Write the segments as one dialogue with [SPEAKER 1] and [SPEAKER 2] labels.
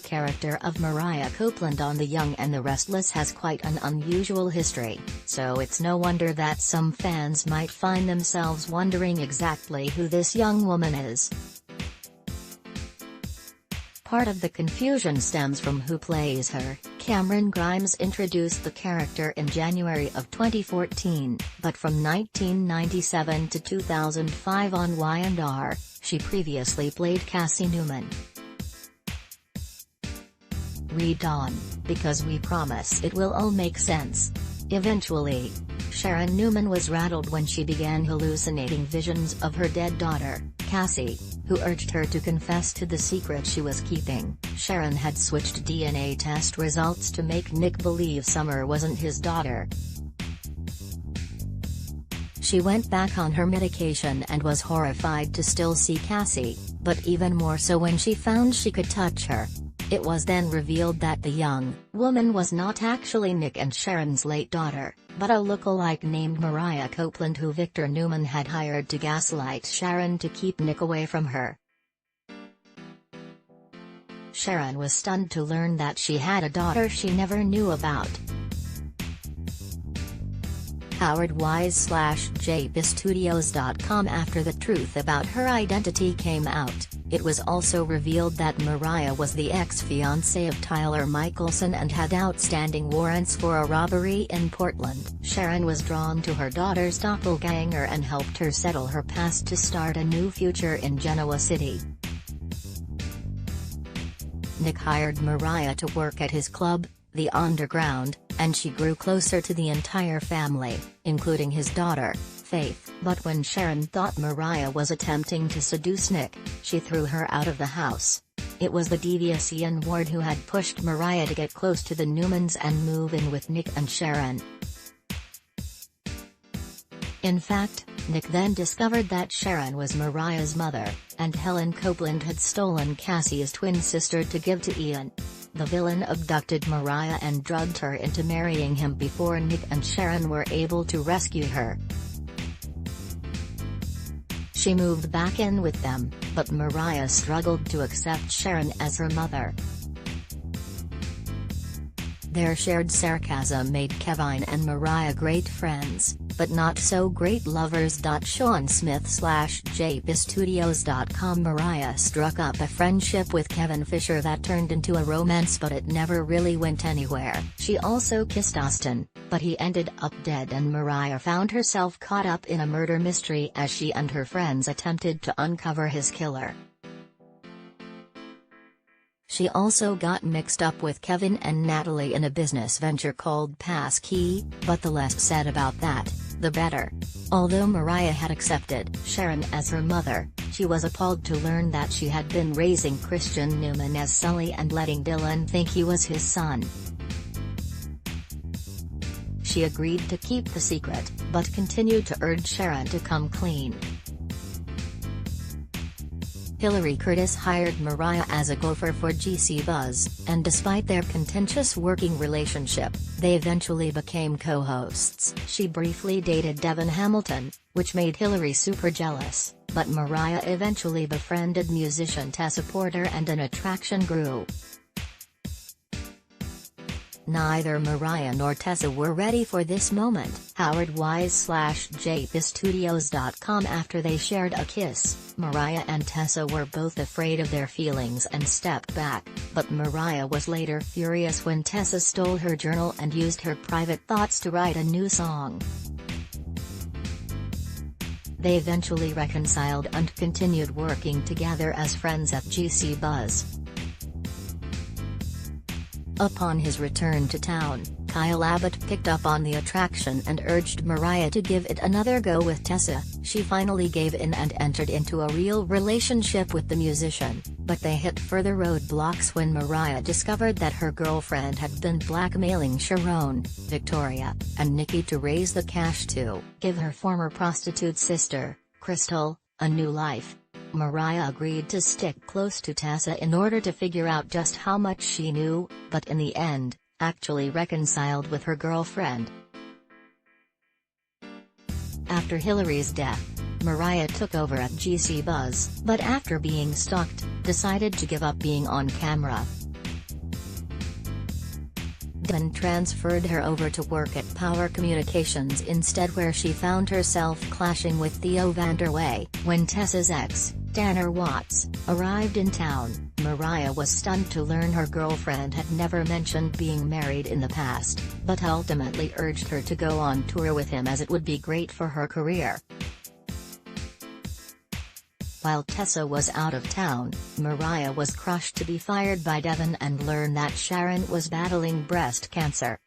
[SPEAKER 1] character of Mariah Copela on The Young and the Restless has quite an unusual history, so it's no wonder that some fans might find themselves wondering exactly who this young woman is. Part of the confusion stems from who plays her. Cameron Grimes introduced the character in January of 2014, but from 1997 to 2005 on Y&R, she previously played Cassie Newman. Read on, because we promise it will all make sense. Eventually, Sharon Newman was rattled when she began hallucinating visions of her dead daughter, Cassie, who urged her to confess to the secret she was keeping. Sharon had switched DNA test results to make Nick believe Summer wasn't his daughter. She went back on her medication and was horrified to still see Cassie, but even more so when she found she could touch her. It was then revealed that the young woman was not actually Nick and Sharon's late daughter, but a look-alike named Mariah Copela who Victor Newman had hired to gaslight Sharon to keep Nick away from her. Sharon was stunned to learn that she had a daughter she never knew about. HowardWise/JBStudios.com. After the truth about her identity came out, it was also revealed that Mariah was the ex-fiancé of Tyler Michelson and had outstanding warrants for a robbery in Portland. Sharon was drawn to her daughter's doppelganger and helped her settle her past to start a new future in Genoa City. Nick hired Mariah to work at his club, The Underground, and she grew closer to the entire family, including his daughter, Faith. But when Sharon thought Mariah was attempting to seduce Nick, she threw her out of the house. It was the devious Ian Ward who had pushed Mariah to get close to the Newmans and move in with Nick and Sharon. In fact, Nick then discovered that Sharon was Mariah's mother, and Helen Copeland had stolen Cassie's twin sister to give to Ian. The villain abducted Mariah and drugged her into marrying him before Nick and Sharon were able to rescue her. She moved back in with them, but Mariah struggled to accept Sharon as her mother. Their shared sarcasm made Kevin and Mariah great friends, but not so great lovers. Sean Smith/JBStudios.com. Mariah struck up a friendship with Kevin Fisher that turned into a romance, but it never really went anywhere. She also kissed Austin, but he ended up dead, and Mariah found herself caught up in a murder mystery as she and her friends attempted to uncover his killer. She also got mixed up with Kevin and Natalie in a business venture called Passkey, but the less said about that, the better. Although Mariah had accepted Sharon as her mother, she was appalled to learn that she had been raising Christian Newman as Sully and letting Dylan think he was his son. She agreed to keep the secret, but continued to urge Sharon to come clean. Hillary Curtis hired Mariah as a gopher for GC Buzz, and despite their contentious working relationship, they eventually became co-hosts. She briefly dated Devin Hamilton, which made Hillary super jealous, but Mariah eventually befriended musician Tessa Porter and an attraction grew. Neither Mariah nor Tessa were ready for this moment. HowardWise/JBStudios.com. After they shared a kiss, Mariah and Tessa were both afraid of their feelings and stepped back, but Mariah was later furious when Tessa stole her journal and used her private thoughts to write a new song. They eventually reconciled and continued working together as friends at GC Buzz. Upon his return to town, Kyle Abbott picked up on the attraction and urged Mariah to give it another go with Tessa. She finally gave in and entered into a real relationship with the musician, but they hit further roadblocks when Mariah discovered that her girlfriend had been blackmailing Sharon, Victoria, and Nikki to raise the cash to give her former prostitute sister, Crystal, a new life. Mariah agreed to stick close to Tessa in order to figure out just how much she knew, but in the end, actually reconciled with her girlfriend. After Hillary's death, Mariah took over at GC Buzz, but after being stalked, decided to give up being on camera. Devon transferred her over to work at Power Communications instead, where she found herself clashing with Theo Vanderway. When Tessa's ex, Tanner Watts, arrived in town, Mariah was stunned to learn her girlfriend had never mentioned being married in the past, but ultimately urged her to go on tour with him as it would be great for her career. While Tessa was out of town, Mariah was crushed to be fired by Devon and learn that Sharon was battling breast cancer.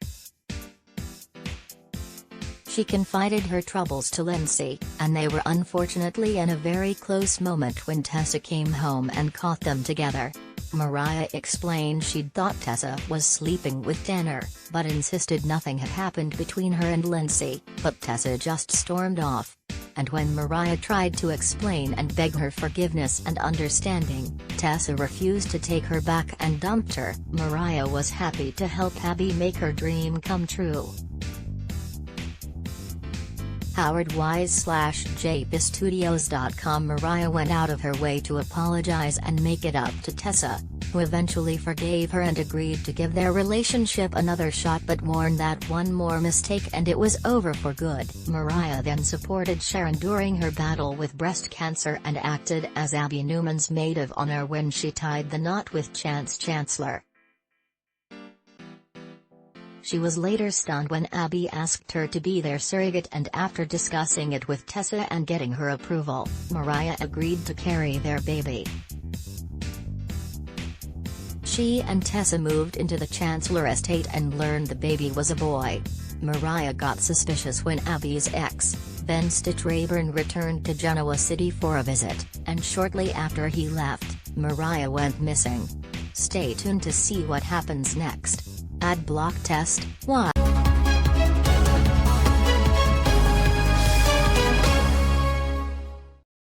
[SPEAKER 1] She confided her troubles to Lindsay, and they were unfortunately in a very close moment when Tessa came home and caught them together. Mariah explained she'd thought Tessa was sleeping with Tanner, but insisted nothing had happened between her and Lindsay, but Tessa just stormed off. And when Mariah tried to explain and beg her forgiveness and understanding, Tessa refused to take her back and dumped her. Mariah was happy to help Abby make her dream come true. HowardWise/JPStudios.com. Mariah went out of her way to apologize and make it up to Tessa, who eventually forgave her and agreed to give their relationship another shot, but warned that one more mistake and it was over for good. Mariah then supported Sharon during her battle with breast cancer and acted as Abby Newman's maid of honor when she tied the knot with Chance Chancellor. She was later stunned when Abby asked her to be their surrogate, and after discussing it with Tessa and getting her approval, Mariah agreed to carry their baby. She and Tessa moved into the Chancellor estate and learned the baby was a boy. Mariah got suspicious when Abby's ex, Ben Stitch Rayburn, returned to Genoa City for a visit, and shortly after he left, Mariah went missing. Stay tuned to see what happens next. Ad block test. Why?